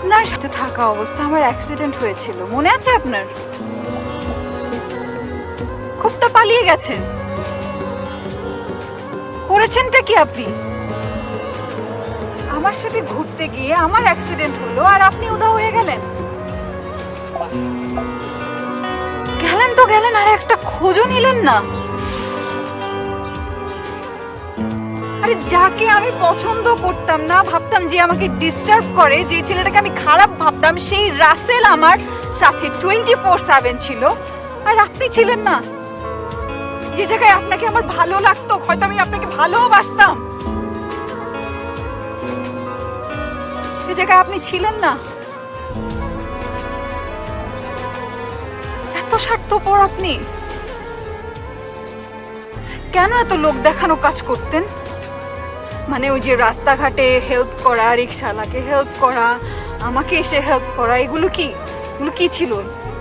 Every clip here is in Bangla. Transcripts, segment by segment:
আপনার সাথে থাকা অবস্থা আমার অ্যাক্সিডেন্ট হয়েছিল, মনে আছে আপনার? খুব তো পালিয়ে গেছেন, করেছেনটা কি আপনি? আমার সাথে ঘুরতে গিয়ে আমার অ্যাক্সিডেন্ট হলো আর আপনি উধাও হয়ে গেলেন। গেলেন তো গেলেন, আর একটা খোঁজও নিলেন না। আরে যাকে আমি পছন্দ করতাম না, ভাবতাম যে আমাকে ডিস্টার্ব করে, যে ছেলেটাকে আমি খারাপ ভাবতাম, সেই রাসেল আমার সাথে 24/7 ছিল, আর আপনি ছিলেন না। যে জায়গায় আপনাকে আমার ভালো লাগতো, হয়তো আমি আপনাকে ভালোবাসতাম, সে জায়গায় আপনি ছিলেন না। এত স্বার্থপর আপনি। কেন এত লোক দেখানো কাজ করতেন? মানে ওই যে রাস্তাঘাটে হেল্প করা, রিক্সাওয়ালাকে হেল্প করা, আমাকে এসে হেল্প করা, এগুলো কি ছিল?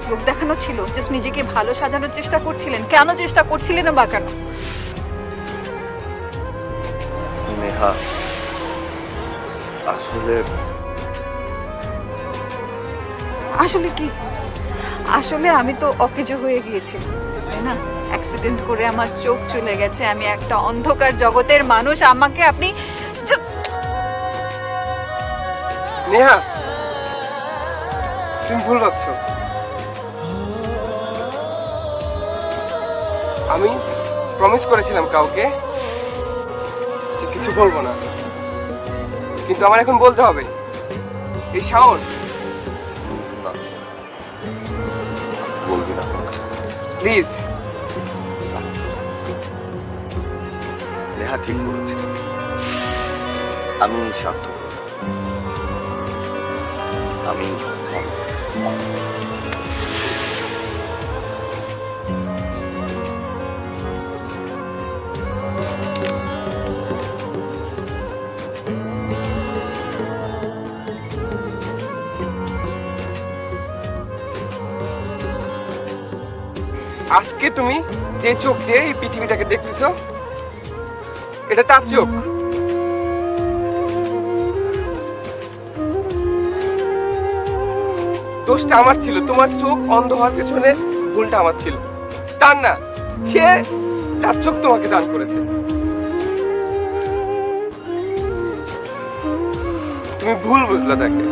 লোক দেখানো ছিল? জাস্ট নিজেকে ভালো সাজানোর চেষ্টা করছিলেন? কেন চেষ্টা করছিলেন বা কেন? নেহা, আসলে কি? আসলে আমি তো অকেজো হয়ে গিয়েছিলাম, তাই না? অ্যাক্সিডেন্ট করে আমার চোখ চলে গেছে, আমি একটা অন্ধকার জগতের মানুষ। আমাকে আপনি নেহা, তুমি ভুল ভাবছো। আমি প্রমিস করেছিলাম কাউকে যে কিছু বলবো না, কিন্তু আমার এখন বলতে হবে। এই শাওন, বলবি না? প্লিজ। নেহা ঠিক বলেছে, আমি স্বার্থপর। আমি আজকে তুমি যে চোখ দিয়ে এই পৃথিবীটাকে দেখতেছো, এটা তার চোখ। দোষটা আমার ছিল, তোমার চোখ অন্ধ হওয়ার পেছনে ভুলটা আমার ছিল, তার না। সে তার চোখ তোমাকে দান করেছে। তুমি ভুল বুঝলা তাকে।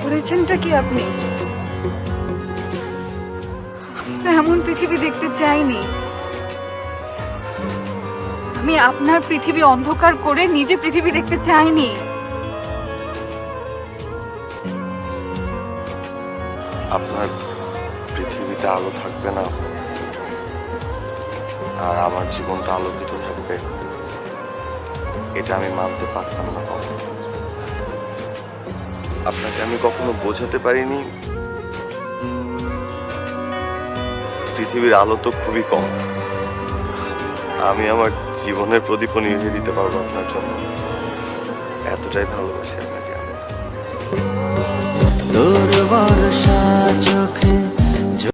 করেছেনটা কি আপনি? এমন পৃথিবী দেখতে চাইনি আমি। আপনার পৃথিবী অন্ধকার করে নিজে পৃথিবী দেখতে চাইনি। আপনার পৃথিবীতে আলো থাকবে না আর আমার জীবনটা আলোকিত থাকবে, এটা আমি মানতে পারতাম না কখনো। আপনাকে আমি কখনো বোঝাতে পারিনি পৃথিবীর আলো তো খুবই কম, আমি আমার জীবনের প্রদীপও নিভিয়ে দিতে পারবো আপনার জন্য। এতটাই ভালোবাসি আপনাকে আমি। তোর বর্ষা চোখে